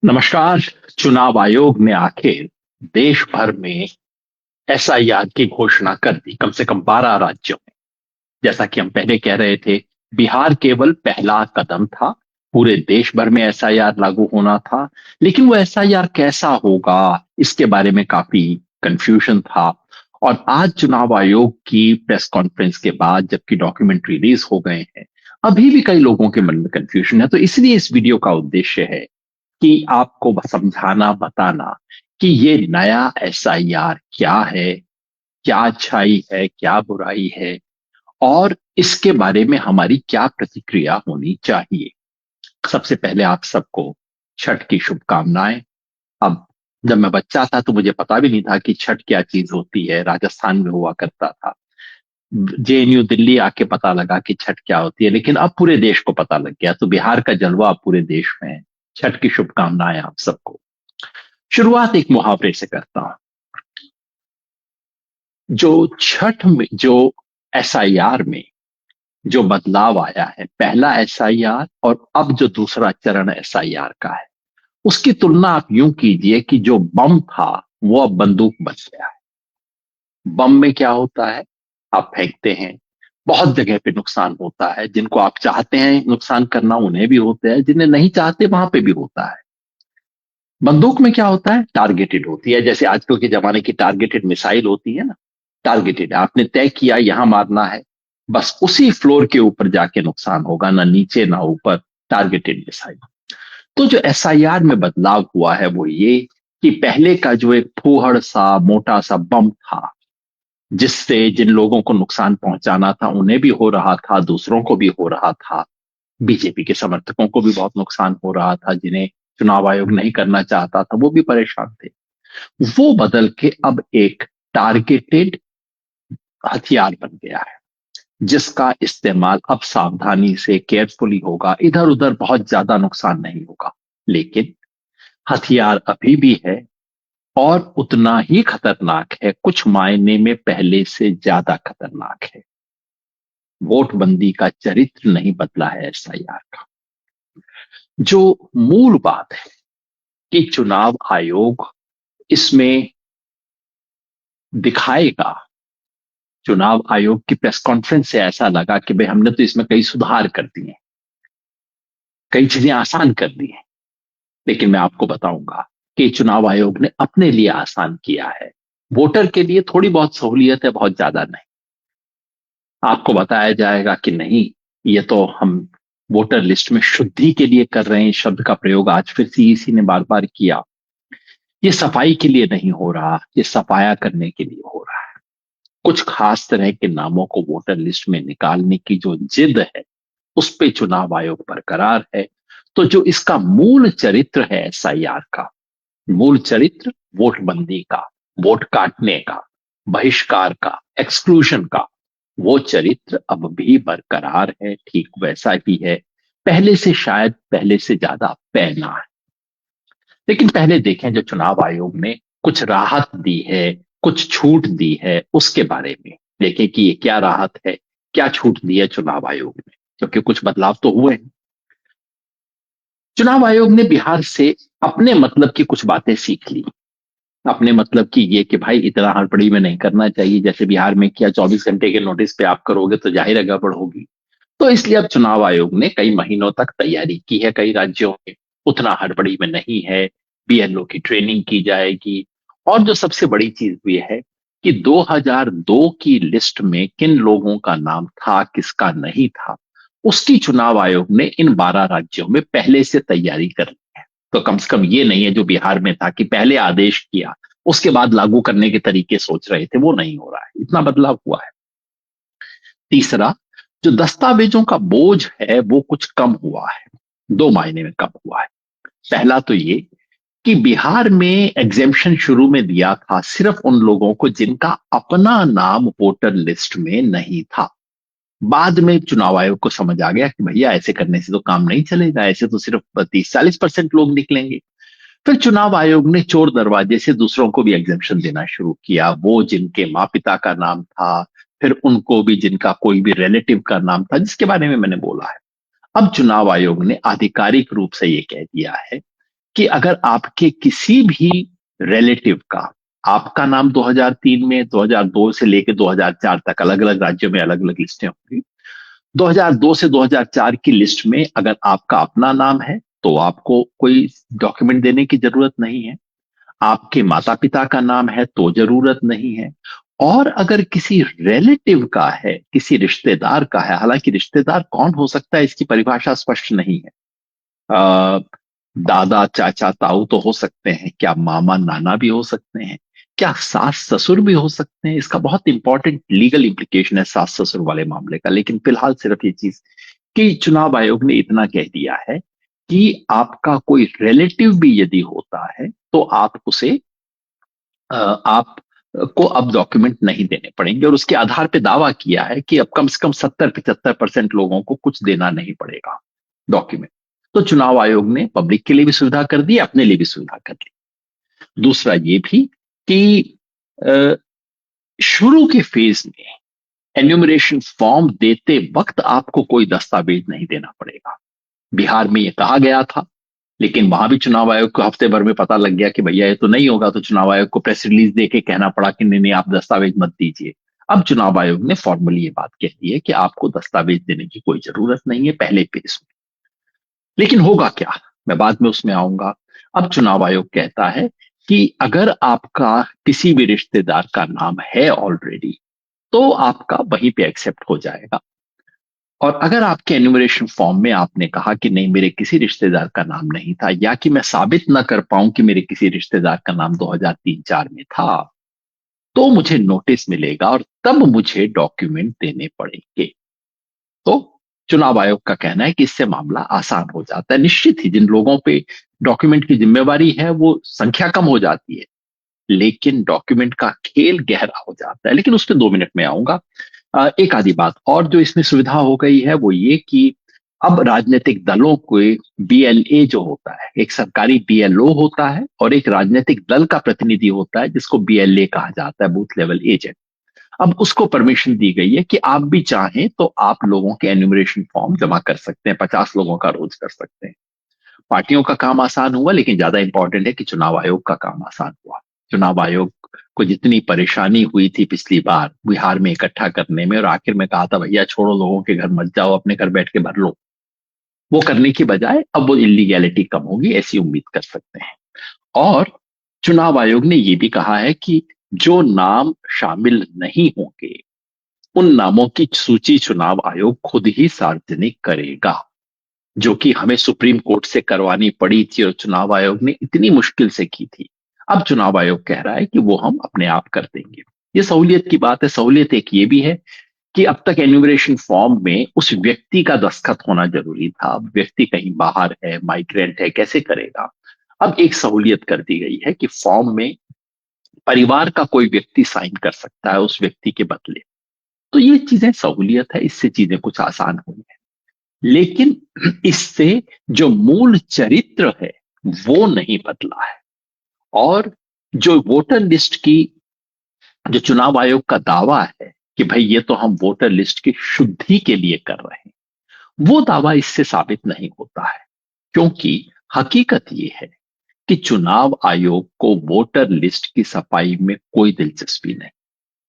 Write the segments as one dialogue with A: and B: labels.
A: नमस्कार। चुनाव आयोग ने आखिर देश भर में एसआईआर की घोषणा कर दी, कम से कम 12 राज्यों में। जैसा कि हम पहले कह रहे थे, बिहार केवल पहला कदम था। पूरे देश भर में एसआईआर लागू होना था, लेकिन वो एसआईआर कैसा होगा, इसके बारे में काफी कंफ्यूजन था। और आज चुनाव आयोग की प्रेस कॉन्फ्रेंस के बाद, जबकि डॉक्यूमेंट रिलीज हो गए हैं, अभी भी कई लोगों के मन में कंफ्यूजन है। तो इसलिए इस वीडियो का उद्देश्य है कि आपको समझाना, बताना कि ये नया एसआईआर क्या है, क्या अच्छाई है, क्या बुराई है, और इसके बारे में हमारी क्या प्रतिक्रिया होनी चाहिए। सबसे पहले आप सबको छठ की शुभकामनाएं। अब जब मैं बच्चा था तो मुझे पता भी नहीं था कि छठ क्या चीज होती है। राजस्थान में हुआ करता था, जेएनयू दिल्ली आके पता लगा कि छठ क्या होती है, लेकिन अब पूरे देश को पता लग गया। तो बिहार का जलवा अब पूरे देश में है। छठ की शुभकामनाएं आप सबको। शुरुआत एक मुहावरे से करता हूं। जो छठ में, जो एसआईआर में जो बदलाव आया है, पहला एसआईआर और अब जो दूसरा चरण एसआईआर का है, उसकी तुलना आप यूं कीजिए कि जो बम था वो अब बंदूक बन गया है। बम में क्या होता है, आप फेंकते हैं, बहुत जगह पे नुकसान होता है। जिनको आप चाहते हैं नुकसान करना उन्हें भी होता है, जिन्हें नहीं चाहते वहां पे भी होता है। बंदूक में क्या होता है, टारगेटेड होती है। जैसे आजकल के जमाने की टारगेटेड मिसाइल होती है ना, टारगेटेड, आपने तय किया यहां मारना है, बस उसी फ्लोर के ऊपर जाके नुकसान होगा, ना नीचे ना ऊपर। Targeted missile. तो जो एसआईआर में बदलाव हुआ है वो ये कि पहले का जो एक फूहड़ सा मोटा सा बम था, जिससे जिन लोगों को नुकसान पहुंचाना था उन्हें भी हो रहा था, दूसरों को भी हो रहा था। बीजेपी के समर्थकों को भी बहुत नुकसान हो रहा था, जिन्हें चुनाव आयोग नहीं करना चाहता था वो भी परेशान थे। वो बदल के अब एक टारगेटेड हथियार बन गया है, जिसका इस्तेमाल अब सावधानी से, केयरफुली होगा। इधर उधर बहुत ज्यादा नुकसान नहीं होगा, लेकिन हथियार अभी भी है और उतना ही खतरनाक है, कुछ मायने में पहले से ज्यादा खतरनाक है। वोटबंदी का चरित्र नहीं बदला है एसआईआर का। जो मूल बात है कि चुनाव आयोग इसमें दिखाएगा, चुनाव आयोग की प्रेस कॉन्फ्रेंस से ऐसा लगा कि भाई हमने तो इसमें कई सुधार कर दिए, कई चीजें आसान कर दी हैं। लेकिन मैं आपको बताऊंगा कि चुनाव आयोग ने अपने लिए आसान किया है। वोटर के लिए थोड़ी बहुत सहूलियत है, बहुत ज्यादा नहीं। आपको बताया जाएगा कि नहीं, ये तो हम वोटर लिस्ट में शुद्धि के लिए कर रहे हैं। इस शब्द का प्रयोग आज फिर सीईसी ने बार बार किया। ये सफाई के लिए नहीं हो रहा, ये सफाया करने के लिए हो रहा है। कुछ खास तरह के नामों को वोटर लिस्ट में निकालने की जो जिद है, उस पे चुनाव आयोग बरकरार है। तो जो इसका मूल चरित्र है एसआईआर का, मूल चरित्र वोटबंदी का, वोट काटने का, बहिष्कार का, एक्सक्लूजन का, वो चरित्र अब भी बरकरार है, ठीक वैसा ही है। पहले से, शायद पहले से ज्यादा पैना है। लेकिन पहले देखें, जो चुनाव आयोग ने कुछ राहत दी है, कुछ छूट दी है, उसके बारे में देखें कि ये क्या राहत है, क्या छूट दी है चुनाव आयोग ने, क्योंकि कुछ बदलाव तो हुए हैं। चुनाव आयोग ने बिहार से अपने मतलब की कुछ बातें सीख ली। अपने मतलब की ये कि भाई इतना हड़बड़ी में नहीं करना चाहिए। जैसे बिहार में किया, 24 घंटे के नोटिस पे आप करोगे तो जाहिर है गड़बड़ होगी। तो इसलिए अब चुनाव आयोग ने कई महीनों तक तैयारी की है, कई राज्यों में उतना हड़बड़ी में नहीं है। बीएलओ की ट्रेनिंग की जाएगी। और जो सबसे बड़ी चीज भी है कि 2002 की लिस्ट में किन लोगों का नाम था, किसका नहीं था, उसकी चुनाव आयोग ने इन 12 राज्यों में पहले से तैयारी कर ली है। तो कम से कम ये नहीं है जो बिहार में था कि पहले आदेश किया, उसके बाद लागू करने के तरीके सोच रहे थे। वो नहीं हो रहा है, इतना बदलाव हुआ है। तीसरा, जो दस्तावेजों का बोझ है वो कुछ कम हुआ है, दो मायने में कम हुआ है। पहला तो ये कि बिहार में एग्जेम्पशन शुरू में दिया था सिर्फ उन लोगों को जिनका अपना नाम वोटर लिस्ट में नहीं था। बाद में चुनाव आयोग को समझ आ गया कि भैया ऐसे करने से तो काम नहीं चलेगा, ऐसे तो सिर्फ 30-40% लोग निकलेंगे। फिर चुनाव आयोग ने चोर दरवाजे से दूसरों को भी एग्जेम्पशन देना शुरू किया, वो जिनके माँ पिता का नाम था, फिर उनको भी जिनका कोई भी रिलेटिव का नाम था, जिसके बारे में मैंने बोला है। अब चुनाव आयोग ने आधिकारिक रूप से यह कह दिया है कि अगर आपके किसी भी रिलेटिव का, आपका नाम 2003 में, 2002 से लेकर 2004 तक अलग अलग राज्यों में अलग अलग लिस्टें होंगी। 2002 से 2004 की लिस्ट में अगर आपका अपना नाम है तो आपको कोई डॉक्यूमेंट देने की जरूरत नहीं है। आपके माता पिता का नाम है तो जरूरत नहीं है। और अगर किसी रिलेटिव का है, किसी रिश्तेदार का है, हालांकि रिश्तेदार कौन हो सकता है इसकी परिभाषा स्पष्ट नहीं है। अ, दादा चाचा ताऊ तो हो सकते हैं, क्या मामा नाना भी हो सकते हैं, क्या सास ससुर भी हो सकते हैं। इसका बहुत इंपॉर्टेंट लीगल इम्प्लीकेशन है सास ससुर वाले मामले का। लेकिन फिलहाल सिर्फ ये चीज कि चुनाव आयोग ने इतना कह दिया है कि आपका कोई रिलेटिव भी यदि होता है तो आप उसे आप को अब डॉक्यूमेंट नहीं देने पड़ेंगे। और उसके आधार पे दावा किया है कि अब कम से कम 70-75% लोगों को कुछ देना नहीं पड़ेगा डॉक्यूमेंट। तो चुनाव आयोग ने पब्लिक के लिए भी सुविधा कर दी, अपने लिए भी सुविधा कर दी। दूसरा ये भी कि अ, शुरू के फेज में एन्यूमरेशन फॉर्म देते वक्त आपको कोई दस्तावेज नहीं देना पड़ेगा। बिहार में ये कहा गया था, लेकिन वहां भी चुनाव आयोग को हफ्ते भर में पता लग गया कि भैया ये तो नहीं होगा, तो चुनाव आयोग को प्रेस रिलीज देके कहना पड़ा कि नहीं नहीं, आप दस्तावेज मत दीजिए। अब चुनाव आयोग ने फॉर्मली ये बात कह दी है कि आपको दस्तावेज देने की कोई जरूरत नहीं है पहले पेज में। लेकिन होगा क्या, मैं बाद में उसमें आऊंगा। अब चुनाव आयोग कहता है कि अगर आपका किसी भी रिश्तेदार का नाम है ऑलरेडी तो आपका वहीं पे एक्सेप्ट हो जाएगा। और अगर आपके एन्यूमरेशन फॉर्म में आपने कहा कि नहीं मेरे किसी रिश्तेदार का नाम नहीं था, या कि मैं साबित ना कर पाऊं कि मेरे किसी रिश्तेदार का नाम 2003-4 में था, तो मुझे नोटिस मिलेगा और तब मुझे डॉक्यूमेंट देने पड़ेंगे। तो चुनाव आयोग का कहना है कि इससे मामला आसान हो जाता है। निश्चित ही जिन लोगों पे डॉक्यूमेंट की जिम्मेवारी है वो संख्या कम हो जाती है, लेकिन डॉक्यूमेंट का खेल गहरा हो जाता है। लेकिन उस पर 2 मिनट में आऊंगा। एक आधी बात और जो इसमें सुविधा हो गई है वो ये कि अब राजनीतिक दलों को बीएलए जो होता है, एक सरकारी बीएलओ होता है और एक राजनीतिक दल का प्रतिनिधि होता है जिसको बीएलए कहा जाता है, बूथ लेवल एजेंट। अब उसको परमिशन दी गई है कि आप भी चाहें तो आप लोगों के एन्यूमरेशन फॉर्म जमा कर सकते हैं, 50 लोगों का रोज कर सकते हैं। पार्टियों का काम आसान हुआ, लेकिन ज्यादा इंपॉर्टेंट है कि चुनाव आयोग का काम आसान हुआ। चुनाव आयोग को जितनी परेशानी हुई थी पिछली बार बिहार में इकट्ठा करने में, और आखिर में कहा था भैया छोड़ो लोगों के घर मत जाओ, अपने घर बैठ के भर लो, वो करने की बजाय अब वो इलीगैलिटी कम होगी, ऐसी उम्मीद कर सकते हैं। और चुनाव आयोग ने ये भी कहा है कि जो नाम शामिल नहीं होंगे उन नामों की सूची चुनाव आयोग खुद ही सार्वजनिक करेगा, जो कि हमें सुप्रीम कोर्ट से करवानी पड़ी थी और चुनाव आयोग ने इतनी मुश्किल से की थी। अब चुनाव आयोग कह रहा है कि वो हम अपने आप कर देंगे। ये सहूलियत की बात है। सहूलियत एक ये भी है कि अब तक एन्यूमरेशन फॉर्म में उस व्यक्ति का दस्तखत होना जरूरी था। अब व्यक्ति कहीं बाहर है, माइग्रेंट है, कैसे करेगा। अब एक सहूलियत कर दी गई है कि फॉर्म में परिवार का कोई व्यक्ति साइन कर सकता है उस व्यक्ति के बदले। तो ये चीजें सहूलियत है, इससे चीजें कुछ आसान हुई है। लेकिन इससे जो मूल चरित्र है वो नहीं बदला है। और जो वोटर लिस्ट की, जो चुनाव आयोग का दावा है कि भाई ये तो हम वोटर लिस्ट की शुद्धि के लिए कर रहे हैं, वो दावा इससे साबित नहीं होता है। क्योंकि हकीकत ये है कि चुनाव आयोग को वोटर लिस्ट की सफाई में कोई दिलचस्पी नहीं।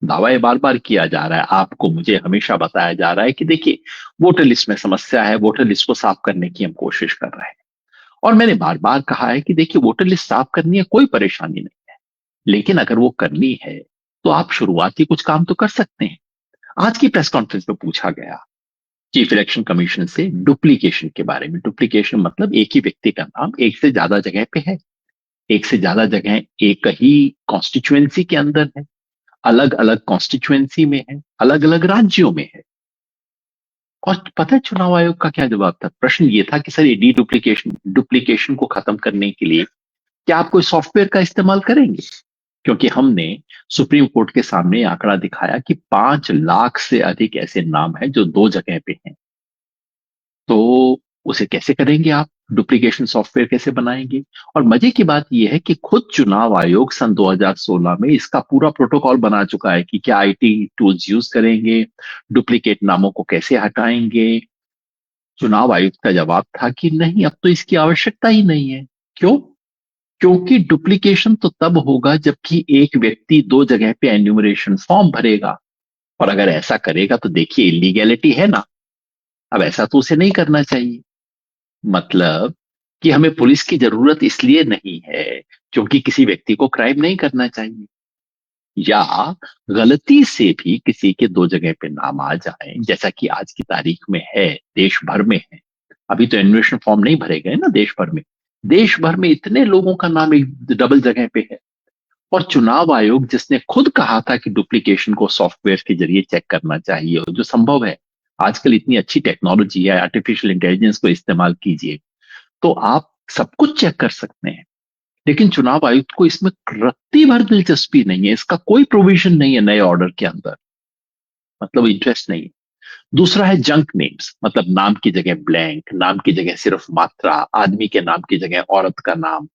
A: दावा ये बार बार किया जा रहा है, आपको मुझे हमेशा बताया जा रहा है कि देखिए वोटर लिस्ट में समस्या है, वोटर लिस्ट को साफ करने की हम कोशिश कर रहे हैं। और मैंने बार बार कहा है कि देखिए वोटर लिस्ट साफ करनी है, कोई परेशानी नहीं है, लेकिन अगर वो करनी है तो आप शुरुआती कुछ काम तो कर सकते हैं। आज की प्रेस कॉन्फ्रेंस में पूछा गया चीफ इलेक्शन कमीशन से डुप्लीकेशन के बारे में। डुप्लीकेशन मतलब एक ही व्यक्ति का नाम एक से ज्यादा जगह पे है, एक से ज्यादा जगह एक ही कॉन्स्टिट्युएंसी के अंदर है, अलग अलग कॉन्स्टिट्युएंसी में है, अलग अलग राज्यों में है। और पता है चुनाव आयोग का क्या जवाब था? प्रश्न ये था कि सर ये डी डुप्लीकेशन डुप्लीकेशन को खत्म करने के लिए क्या आप कोई सॉफ्टवेयर का इस्तेमाल करेंगे? क्योंकि हमने सुप्रीम कोर्ट के सामने आंकड़ा दिखाया कि 5 लाख से अधिक ऐसे नाम हैं जो 2 जगह पे हैं। तो उसे कैसे करेंगे आप? डुप्लीकेशन सॉफ्टवेयर कैसे बनाएंगे? और मजे की बात यह है कि खुद चुनाव आयोग सन 2016 में इसका पूरा प्रोटोकॉल बना चुका है कि क्या आईटी टूल्स यूज करेंगे, डुप्लीकेट नामों को कैसे हटाएंगे। चुनाव आयुक्त का जवाब था कि नहीं, अब तो इसकी आवश्यकता ही नहीं है। क्यों? क्योंकि डुप्लीकेशन तो तब होगा जबकि एक व्यक्ति दो जगह पे एन्यूमरेशन फॉर्म भरेगा, और अगर ऐसा करेगा तो देखिए इलीगैलिटी है ना। अब ऐसा तो उसे नहीं करना चाहिए। मतलब कि हमें पुलिस की जरूरत इसलिए नहीं है क्योंकि किसी व्यक्ति को क्राइम नहीं करना चाहिए, या गलती से भी किसी के दो जगह पे नाम आ जाए जैसा कि आज की तारीख में है, देश भर में है। अभी तो एन्युएशन फॉर्म नहीं भरे गए ना देश भर में। देश भर में इतने लोगों का नाम एक डबल जगह पे है, और चुनाव आयोग जिसने खुद कहा था कि डुप्लीकेशन को सॉफ्टवेयर के जरिए चेक करना चाहिए, और जो संभव है, आजकल इतनी अच्छी टेक्नोलॉजी है, आर्टिफिशियल इंटेलिजेंस को इस्तेमाल कीजिए तो आप सब कुछ चेक कर सकते हैं। लेकिन चुनाव आयुक्त को इसमें रत्ती भर दिलचस्पी नहीं है, इसका कोई प्रोविजन नहीं है नए ऑर्डर के अंदर, मतलब इंटरेस्ट नहीं है। दूसरा है जंक नेम्स, मतलब नाम की जगह ब्लैंक, नाम की जगह सिर्फ मात्रा, आदमी के नाम की जगह औरत का नाम,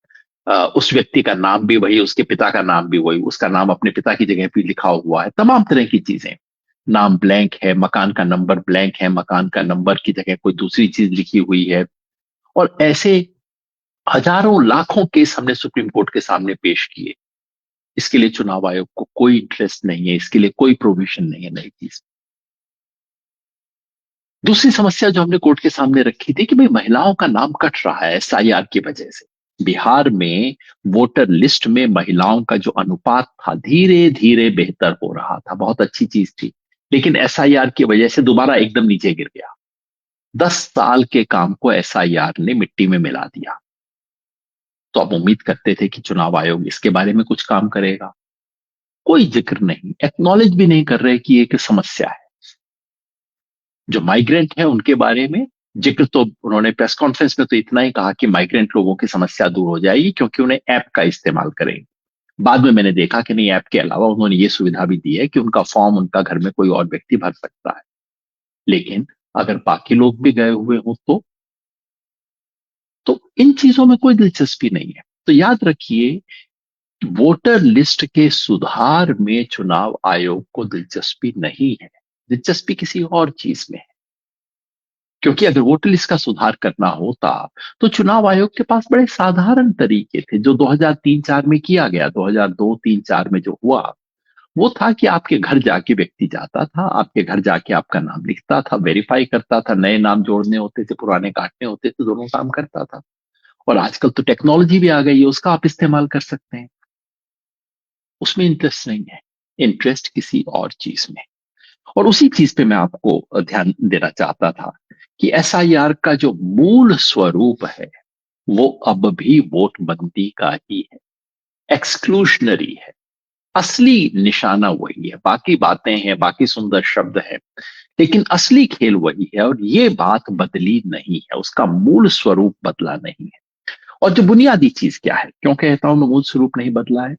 A: उस व्यक्ति का नाम भी वही, उसके पिता का नाम भी वही, उसका नाम अपने पिता की जगह भी लिखा हुआ है, तमाम तरह की चीजें। नाम ब्लैंक है, मकान का नंबर ब्लैंक है, मकान का नंबर की जगह कोई दूसरी चीज लिखी हुई है। और ऐसे हजारों लाखों केस हमने सुप्रीम कोर्ट के सामने पेश किए। इसके लिए चुनाव आयोग को कोई इंटरेस्ट नहीं है, इसके लिए कोई प्रोविजन नहीं है नई चीज। दूसरी समस्या जो हमने कोर्ट के सामने रखी थी कि भाई महिलाओं का नाम कट रहा है एसआईआर की वजह से। बिहार में वोटर लिस्ट में महिलाओं का जो अनुपात था धीरे धीरे बेहतर हो रहा था, बहुत अच्छी चीज थी। लेकिन एसआईआर की वजह से दोबारा एकदम नीचे गिर गया। 10 साल के काम को एसआईआर ने मिट्टी में मिला दिया। तो अब उम्मीद करते थे कि चुनाव आयोग इसके बारे में कुछ काम करेगा। कोई जिक्र नहीं, एक्नॉलेज भी नहीं कर रहे कि ये एक समस्या है। जो माइग्रेंट है उनके बारे में जिक्र तो उन्होंने प्रेस कॉन्फ्रेंस में तो इतना ही कहा कि माइग्रेंट लोगों की समस्या दूर हो जाएगी क्योंकि उन्हें ऐप का इस्तेमाल करेंगे। बाद में मैंने देखा कि नहीं, ऐप के अलावा उन्होंने ये सुविधा भी दी है कि उनका फॉर्म उनका घर में कोई और व्यक्ति भर सकता है। लेकिन अगर बाकी लोग भी गए हुए हों तो इन चीजों में कोई दिलचस्पी नहीं है। तो याद रखिए, वोटर लिस्ट के सुधार में चुनाव आयोग को दिलचस्पी नहीं है, दिलचस्पी किसी और चीज में है। क्योंकि अगर वोटर लिस्ट का सुधार करना होता तो चुनाव आयोग के पास बड़े साधारण तरीके थे, जो 2003-4 में किया गया, 2002-3-4 में जो हुआ वो था कि आपके घर जाके व्यक्ति जाता था, आपके घर जाके आपका नाम लिखता था, वेरीफाई करता था, नए नाम जोड़ने होते थे, पुराने काटने होते थे, दोनों काम करता था। और आजकल तो टेक्नोलॉजी भी आ गई है, उसका आप इस्तेमाल कर सकते हैं। उसमें इंटरेस्ट नहीं है, इंटरेस्ट किसी और चीज में। और उसी चीज पे मैं आपको ध्यान देना चाहता था कि एसआईआर का जो मूल स्वरूप है वो अब भी वोटबंदी का ही है, एक्सक्लूशनरी है। असली निशाना वही है, बाकी बातें हैं, बाकी सुंदर शब्द हैं, लेकिन असली खेल वही है। और ये बात बदली नहीं है, उसका मूल स्वरूप बदला नहीं है। और जो बुनियादी चीज क्या है, क्यों कहता हूं मैं मूल स्वरूप नहीं बदला है?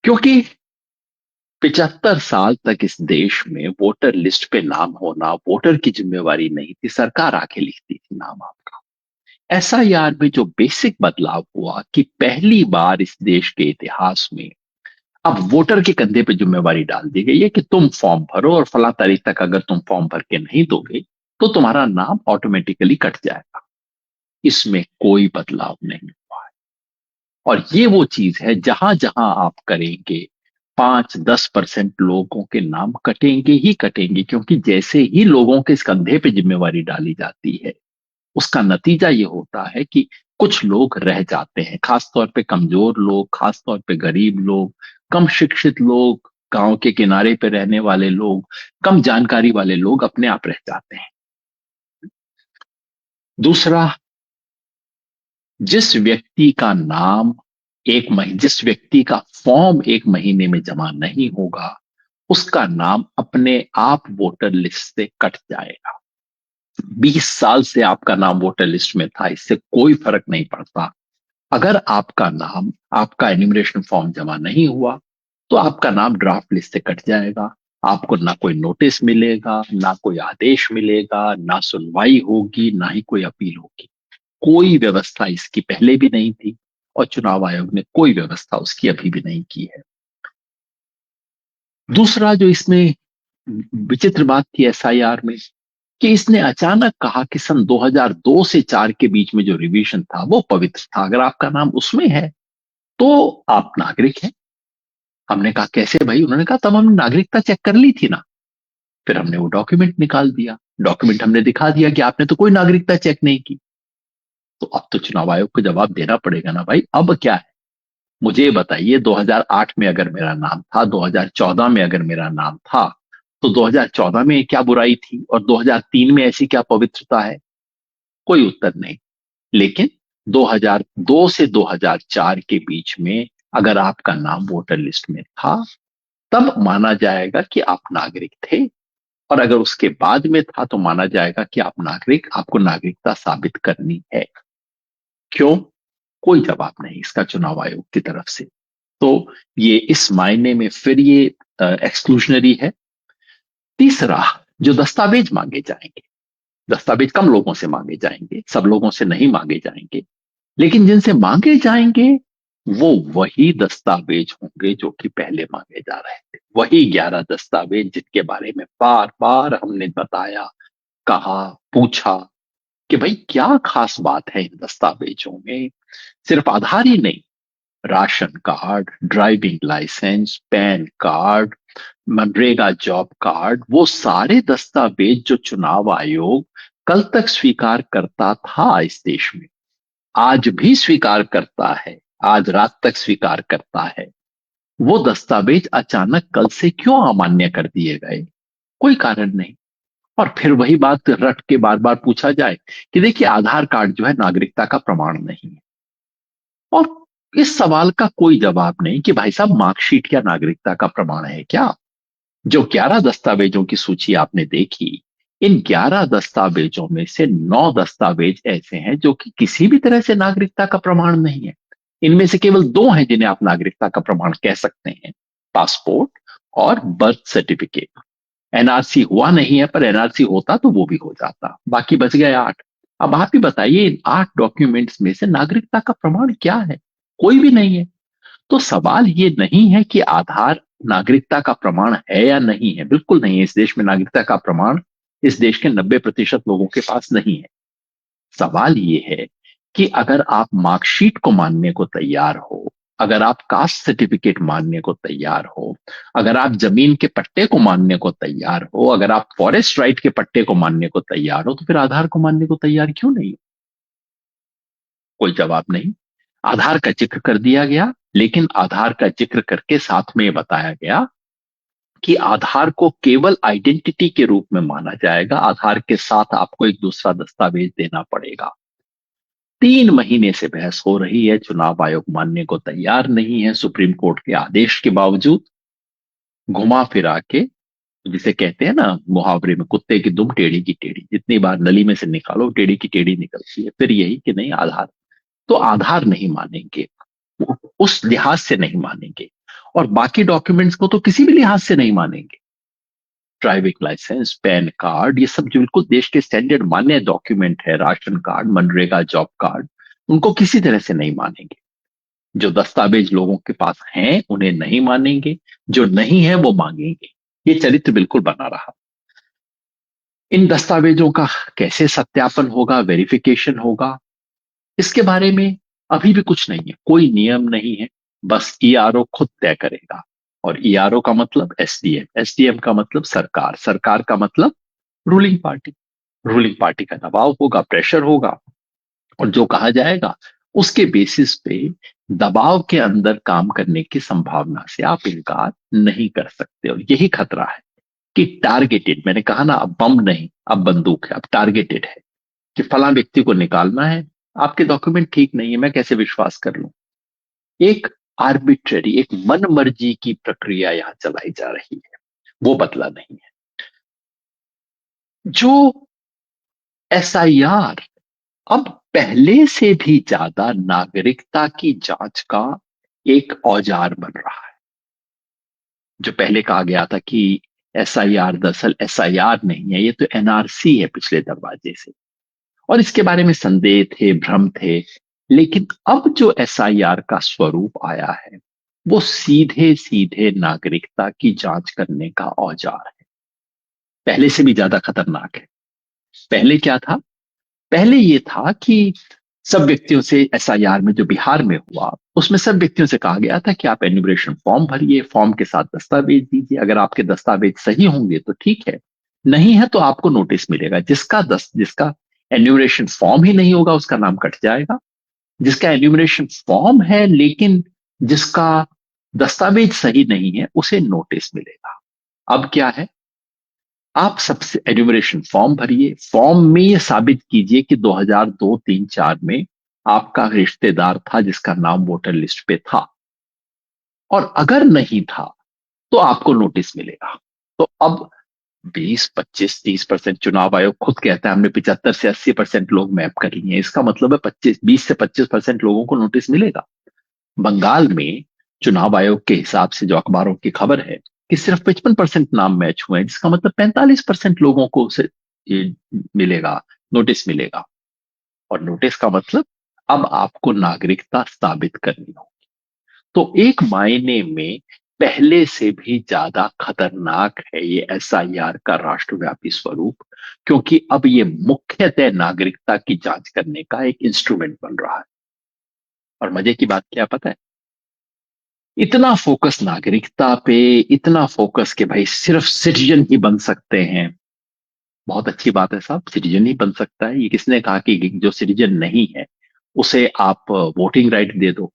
A: क्योंकि 75 साल तक इस देश में वोटर लिस्ट पे नाम होना वोटर की जिम्मेवारी नहीं थी, सरकार आके लिखती थी नाम आपका। एसआईआर में जो बेसिक बदलाव हुआ कि पहली बार इस देश के इतिहास में अब वोटर के कंधे पे जिम्मेवारी डाल दी गई है कि तुम फॉर्म भरो और फला तारीख तक अगर तुम फॉर्म भर के नहीं दोगे तो तुम्हारा नाम ऑटोमेटिकली कट जाएगा। इसमें कोई बदलाव नहीं हुआ है। और ये वो चीज है जहां जहां आप करेंगे 5-10% लोगों के नाम कटेंगे ही कटेंगे, क्योंकि जैसे ही लोगों के इस कंधे पे जिम्मेवारी डाली जाती है उसका नतीजा ये होता है कि कुछ लोग रह जाते हैं, खासतौर पे कमजोर लोग, खासतौर पे गरीब लोग, कम शिक्षित लोग, गांव के किनारे पे रहने वाले लोग, कम जानकारी वाले लोग अपने आप रह जाते हैं। दूसरा, जिस व्यक्ति का नाम जिस व्यक्ति का फॉर्म 1 महीने में जमा नहीं होगा उसका नाम अपने आप वोटर लिस्ट से कट जाएगा। 20 साल से आपका नाम वोटर लिस्ट में था, इससे कोई फर्क नहीं पड़ता। अगर आपका नाम, आपका एन्यूमरेशन फॉर्म जमा नहीं हुआ तो आपका नाम ड्राफ्ट लिस्ट से कट जाएगा। आपको ना कोई नोटिस मिलेगा, ना कोई आदेश मिलेगा, ना सुनवाई होगी, ना ही कोई अपील होगी। कोई व्यवस्था इसकी पहले भी नहीं थी और चुनाव आयोग ने कोई व्यवस्था उसकी अभी भी नहीं की है। दूसरा जो इसमें विचित्र बात थी एसआईआर में कि इसने अचानक कहा कि सन 2002 से 4 के बीच में जो रिवीजन था वो पवित्र था, अगर आपका नाम उसमें है तो आप नागरिक हैं। हमने कहा कैसे भाई? उन्होंने कहा तब हमने नागरिकता चेक कर ली थी ना। फिर हमने वो डॉक्यूमेंट निकाल दिया, डॉक्यूमेंट हमने दिखा दिया कि आपने तो कोई नागरिकता चेक नहीं की। तो अब तो चुनाव आयोग को जवाब देना पड़ेगा ना भाई, अब क्या है? मुझे ये बताइए, 2008 में अगर मेरा नाम था, 2014 में अगर मेरा नाम था, तो 2014 में क्या बुराई थी और 2003 में ऐसी क्या पवित्रता है? कोई उत्तर नहीं। लेकिन 2002 से 2004 के बीच में अगर आपका नाम वोटर लिस्ट में था, तब माना जाएगा कि आप नागरिक थे। और अगर उसके बाद में था तो माना जाएगा कि आप नागरिक, आपको नागरिकता साबित करनी है। क्यों? कोई जवाब नहीं इसका चुनाव आयोग की तरफ से। तो ये इस मायने में फिर ये एक्सक्लूशनरी है। तीसरा, जो दस्तावेज मांगे जाएंगे, दस्तावेज कम लोगों से मांगे जाएंगे, सब लोगों से नहीं मांगे जाएंगे, लेकिन जिनसे मांगे जाएंगे वो वही दस्तावेज होंगे जो कि पहले मांगे जा रहे थे, वही 11 दस्तावेज जिनके बारे में बार बार हमने बताया, कहा, पूछा कि भाई क्या खास बात है इन दस्तावेजों में। सिर्फ आधार ही नहीं, ration card, driving licence, PAN card, मनरेगा जॉब कार्ड, वो सारे दस्तावेज जो चुनाव आयोग कल तक स्वीकार करता था इस देश में, आज भी स्वीकार करता है, आज रात तक स्वीकार करता है, वो दस्तावेज अचानक कल से क्यों अमान्य कर दिए गए? कोई कारण नहीं। और फिर वही बात रट के बार बार पूछा जाए कि देखिए आधार कार्ड जो है नागरिकता का प्रमाण नहीं है। और इस सवाल का कोई जवाब नहीं कि भाई साहब मार्कशीट क्या नागरिकता का प्रमाण है क्या? जो 11 दस्तावेजों की सूची आपने देखी, इन 11 दस्तावेजों में से 9 दस्तावेज ऐसे हैं जो कि किसी भी तरह से नागरिकता का प्रमाण नहीं है। इनमें से केवल 2 हैं जिन्हें आप नागरिकता का प्रमाण कह सकते हैं, पासपोर्ट और बर्थ सर्टिफिकेट। एनआरसी हुआ नहीं है, पर एनआरसी होता तो वो भी हो जाता, बाकी बच गए 8। अब आप ही बताइए इन 8 डॉक्यूमेंट्स में से नागरिकता का प्रमाण क्या है? कोई भी नहीं है। तो सवाल ये नहीं है कि आधार नागरिकता का प्रमाण है या नहीं है, बिल्कुल नहीं है। इस देश में नागरिकता का प्रमाण इस देश के 90% लोगों के पास नहीं है। सवाल ये है कि अगर आप मार्कशीट को मानने को तैयार हो, अगर आप कास्ट सर्टिफिकेट मानने को तैयार हो, अगर आप जमीन के पट्टे को मानने को तैयार हो, अगर आप फॉरेस्ट राइट के पट्टे को मानने को तैयार हो, तो फिर आधार को मानने को तैयार क्यों नहीं हो? कोई जवाब नहीं। आधार का जिक्र कर दिया गया, लेकिन आधार का जिक्र करके साथ में ये बताया गया कि आधार को केवल आइडेंटिटी के रूप में माना जाएगा, आधार के साथ आपको एक दूसरा दस्तावेज देना पड़ेगा। 3 महीने से बहस हो रही है, चुनाव आयोग मानने को तैयार नहीं है, सुप्रीम कोर्ट के आदेश के बावजूद। घुमा फिरा के, जिसे कहते हैं ना मुहावरे में, कुत्ते की दुम टेढ़ी की टेढ़ी, जितनी बार नली में से निकालो टेढ़ी की टेढ़ी निकलती है। फिर यही कि नहीं आधार, तो आधार नहीं मानेंगे, उस लिहाज से नहीं मानेंगे। और बाकी डॉक्यूमेंट्स को तो किसी भी लिहाज से नहीं मानेंगे। ड्राइविंग लाइसेंस, पैन कार्ड, ये सब जो बिल्कुल देश के स्टैंडर्ड मान्य डॉक्यूमेंट है, राशन कार्ड, मनरेगा जॉब कार्ड, उनको किसी तरह से नहीं मानेंगे। जो दस्तावेज लोगों के पास हैं उन्हें नहीं मानेंगे, जो नहीं है वो मांगेंगे। ये चरित्र बिल्कुल बना रहा। इन दस्तावेजों का कैसे सत्यापन होगा, वेरिफिकेशन होगा, इसके बारे में अभी भी कुछ नहीं है, कोई नियम नहीं है। बस ईआरओ खुद तय करेगा। और ईआरओ का मतलब एसडीएम, एसडीएम का मतलब सरकार, सरकार का मतलब रूलिंग पार्टी। रूलिंग पार्टी का दबाव होगा, प्रेशर होगा, और जो कहा जाएगा उसके बेसिस पे दबाव के अंदर काम करने की संभावना से आप इनकार नहीं कर सकते। और यही खतरा है कि टारगेटेड, मैंने कहा ना अब बम नहीं, अब बंदूक है, अब टारगेटेड है कि फला व्यक्ति को निकालना है, आपके डॉक्यूमेंट ठीक नहीं है, मैं कैसे विश्वास कर लूं? एक आर्बिट्ररी, एक मन मर्जी की प्रक्रिया यहां चलाई जा रही है, वो बदला नहीं है। जो एसआईआर अब पहले से भी ज्यादा नागरिकता की जांच का एक औजार बन रहा है। जो पहले कहा गया था कि एसआईआर दरअसल एसआईआर नहीं है, ये तो एनआरसी है पिछले दरवाजे से, और इसके बारे में संदेह थे, भ्रम थे। लेकिन अब जो एसआईआर का स्वरूप आया है वो सीधे सीधे नागरिकता की जांच करने का औजार है, पहले से भी ज्यादा खतरनाक है। पहले क्या था? पहले ये था कि सब व्यक्तियों से, एसआईआर में जो बिहार में हुआ, उसमें सब व्यक्तियों से कहा गया था कि आप एन्यूमरेशन फॉर्म भरिए, फॉर्म के साथ दस्तावेज दीजिए, अगर आपके दस्तावेज सही होंगे तो ठीक है, नहीं है तो आपको नोटिस मिलेगा। जिसका एन्यूमरेशन फॉर्म ही नहीं होगा उसका नाम कट जाएगा, जिसका एन्यूमरेशन फॉर्म है लेकिन जिसका दस्तावेज सही नहीं है उसे नोटिस मिलेगा। अब क्या है? आप सबसे एन्यूमरेशन फॉर्म भरिए, फॉर्म में ये साबित कीजिए कि 2002, 3, 4 में आपका रिश्तेदार था जिसका नाम वोटर लिस्ट पे था, और अगर नहीं था तो आपको नोटिस मिलेगा। तो अब 20, 25, 30% चुनाव आयोग खुद कहता है हमने 75 से 80% लोग मैप कर लिए हैं, इसका मतलब है 20 से 25% लोगों को नोटिस मिलेगा। बंगाल में चुनाव आयोग के हिसाब से जो अखबारों की खबर है कि सिर्फ 55% नाम मैच हुए हैं, जिसका मतलब 45% लोगों को उसे ये मिलेगा, नोटिस मिलेगा। और नोटिस का मतलब अब आपको नागरिकता साबित करनी हो। तो एक मायने में पहले से भी ज्यादा खतरनाक है ये एसआईआर का राष्ट्रव्यापी स्वरूप, क्योंकि अब ये मुख्यतः नागरिकता की जांच करने का एक इंस्ट्रूमेंट बन रहा है। और मजे की बात क्या पता है? इतना फोकस नागरिकता पे, इतना फोकस कि भाई सिर्फ सिटीजन ही बन सकते हैं। बहुत अच्छी बात है साहब, सिटीजन ही बन सकता है। ये किसने कहा कि जो सिटीजन नहीं है उसे आप वोटिंग राइट दे दो?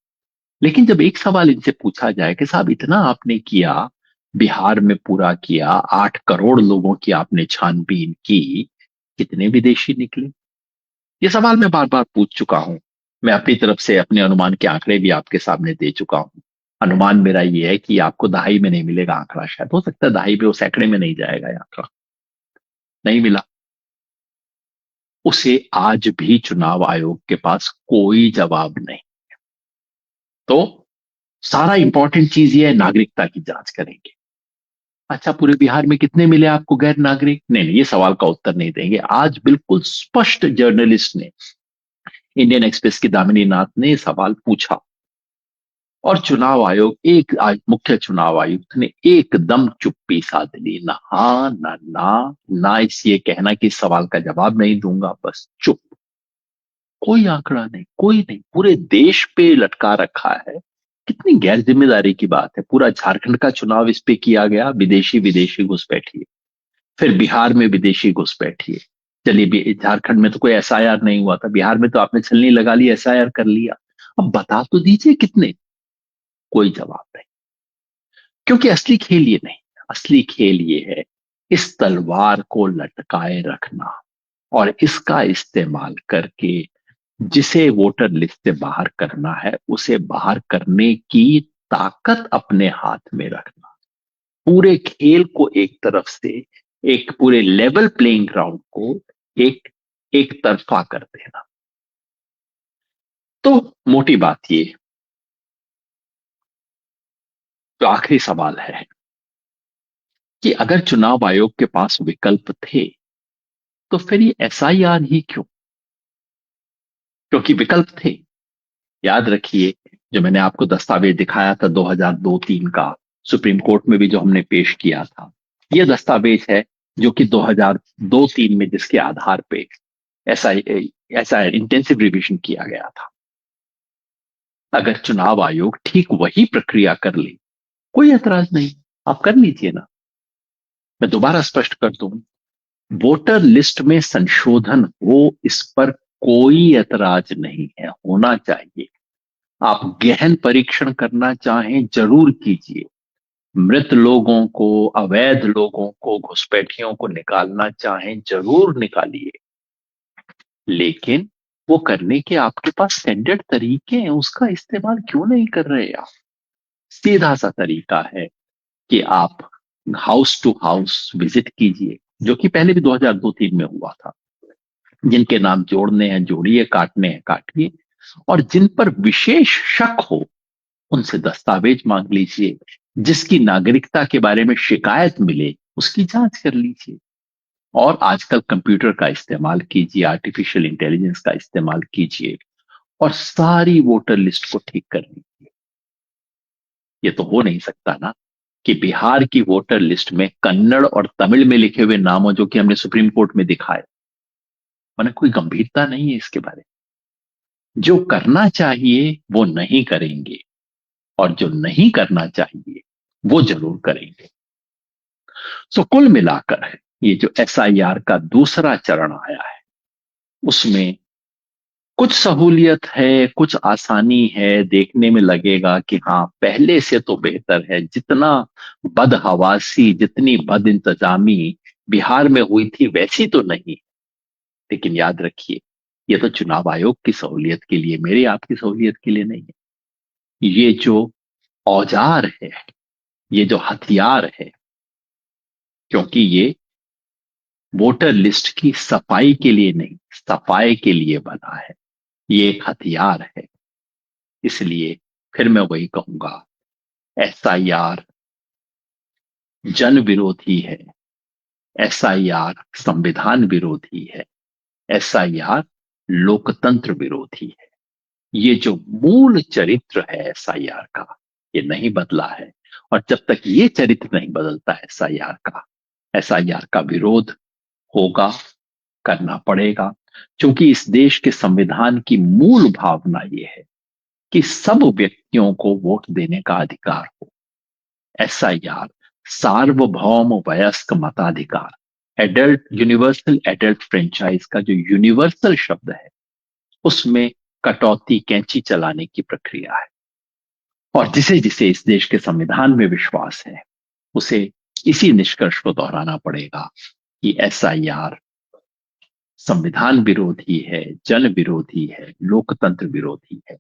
A: लेकिन जब एक सवाल इनसे पूछा जाए कि साहब इतना आपने किया, बिहार में पूरा किया, 8 करोड़ लोगों की आपने छानबीन की, कितने विदेशी निकले? ये सवाल मैं बार बार पूछ चुका हूं। मैं अपनी तरफ से अपने अनुमान के आंकड़े भी आपके सामने दे चुका हूं। अनुमान मेरा ये है कि आपको दहाई में नहीं मिलेगा आंकड़ा, शायद हो सकता है दहाई में, वो सैकड़े में नहीं जाएगा ये आंकड़ा। नहीं मिला। उसे आज भी चुनाव आयोग के पास कोई जवाब नहीं। तो सारा इंपॉर्टेंट चीज ये है, नागरिकता की जांच करेंगे। अच्छा, पूरे बिहार में कितने मिले आपको गैर नागरिक? नहीं नहीं, ये सवाल का उत्तर नहीं देंगे। आज बिल्कुल स्पष्ट जर्नलिस्ट ने, इंडियन एक्सप्रेस की दामिनी नाथ ने ये सवाल पूछा, और चुनाव आयोग, एक आज मुख्य चुनाव आयुक्त ने एकदम चुप्पी साध ली। ना हाँ ना ना, ना इस ये कहना कि इस सवाल का जवाब नहीं दूंगा, बस चुप। कोई आंकड़ा नहीं, कोई नहीं, पूरे देश पे लटका रखा है। कितनी गैर जिम्मेदारी की बात है। पूरा झारखंड का चुनाव इस पे किया गया, विदेशी विदेशी घुसपैठिए। फिर बिहार में विदेशी घुसपैठिए। चलिए झारखंड में तो कोई एसआईआर नहीं हुआ था, बिहार में तो आपने छलनी लगा ली, एसआईआर कर लिया। अब बता तो दीजिए कितने? कोई जवाब नहीं। क्योंकि असली खेल ये नहीं, असली खेल ये है इस तलवार को लटकाए रखना, और इसका इस्तेमाल करके जिसे वोटर लिस्ट से बाहर करना है उसे बाहर करने की ताकत अपने हाथ में रखना। पूरे खेल को एक तरफ से, एक पूरे लेवल प्लेइंग ग्राउंड को एक एक तरफा कर देना। तो मोटी बात ये, तो आखिरी सवाल है कि अगर चुनाव आयोग के पास विकल्प थे तो फिर ये एसआईआर ही क्यों? क्योंकि विकल्प थे। याद रखिए, जो मैंने आपको दस्तावेज दिखाया था 2002-3 का, सुप्रीम कोर्ट में भी जो हमने पेश किया था, यह दस्तावेज है जो कि 2002-3 में जिसके आधार पे ऐसा ऐसा इंटेंसिव रिवीजन किया गया था। अगर चुनाव आयोग ठीक वही प्रक्रिया कर ले, कोई ऐतराज नहीं, आप कर लीजिए ना। मैं दोबारा स्पष्ट कर दूं, वोटर लिस्ट में संशोधन हो, इस पर कोई ऐतराज नहीं है, होना चाहिए। आप गहन परीक्षण करना चाहें जरूर कीजिए। मृत लोगों को, अवैध लोगों को, घुसपैठियों को निकालना चाहें जरूर निकालिए, लेकिन वो करने के आपके पास स्टैंडर्ड तरीके हैं, उसका इस्तेमाल क्यों नहीं कर रहे आप? सीधा सा तरीका है कि आप हाउस टू हाउस विजिट कीजिए, जो कि पहले भी 2002-3 में हुआ था। जिनके नाम जोड़ने हैं जोड़िए, काटने हैं काटिए, और जिन पर विशेष शक हो उनसे दस्तावेज मांग लीजिए। जिसकी नागरिकता के बारे में शिकायत मिले उसकी जांच कर लीजिए। और आजकल कंप्यूटर का इस्तेमाल कीजिए, आर्टिफिशियल इंटेलिजेंस का इस्तेमाल कीजिए, और सारी वोटर लिस्ट को ठीक कर लीजिए। ये तो हो नहीं सकता ना कि बिहार की वोटर लिस्ट में कन्नड़ और तमिल में लिखे हुए नामों, जो कि हमने सुप्रीम कोर्ट में दिखाए, मैंने कोई गंभीरता नहीं है इसके बारे में। जो करना चाहिए वो नहीं करेंगे, और जो नहीं करना चाहिए वो जरूर करेंगे। सो कुल मिलाकर ये जो एसआईआर का दूसरा चरण आया है, उसमें कुछ सहूलियत है, कुछ आसानी है। देखने में लगेगा कि हाँ, पहले से तो बेहतर है। जितना बदहवासी, जितनी बद इंतजामी बिहार में हुई थी वैसी तो नहीं। लेकिन याद रखिए, ये तो चुनाव आयोग की सहूलियत के लिए, मेरी आपकी सहूलियत के लिए नहीं है। ये जो औजार है, ये जो हथियार है, क्योंकि ये वोटर लिस्ट की सफाई के लिए नहीं, सफाई के लिए बना है। ये एक हथियार है। इसलिए फिर मैं वही कहूंगा, एसआईआर जन विरोधी है, एसआईआर संविधान विरोधी है, एसआईआर लोकतंत्र विरोधी है। ये जो मूल चरित्र है एसआईआर का, ये नहीं बदला है। और जब तक ये चरित्र नहीं बदलता एसआईआर का, एसआईआर का विरोध होगा, करना पड़ेगा। क्योंकि इस देश के संविधान की मूल भावना ये है कि सब व्यक्तियों को वोट देने का अधिकार हो। एसआईआर सार्वभौम वयस्क मताधिकार, एडल्ट यूनिवर्सल एडल्ट फ्रेंचाइज का जो यूनिवर्सल शब्द है, उसमें कटौती, कैंची चलाने की प्रक्रिया है। और जिसे जिसे इस देश के संविधान में विश्वास है, उसे इसी निष्कर्ष को दोहराना पड़ेगा कि एसआईआर संविधान विरोधी है, जन विरोधी है, लोकतंत्र विरोधी है।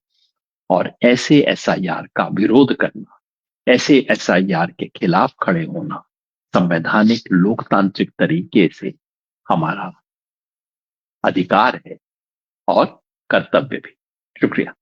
A: और ऐसे एसआईआर का विरोध करना, ऐसे एसआईआर के खिलाफ खड़े होना संवैधानिक लोकतांत्रिक तरीके से हमारा अधिकार है और कर्तव्य भी। शुक्रिया।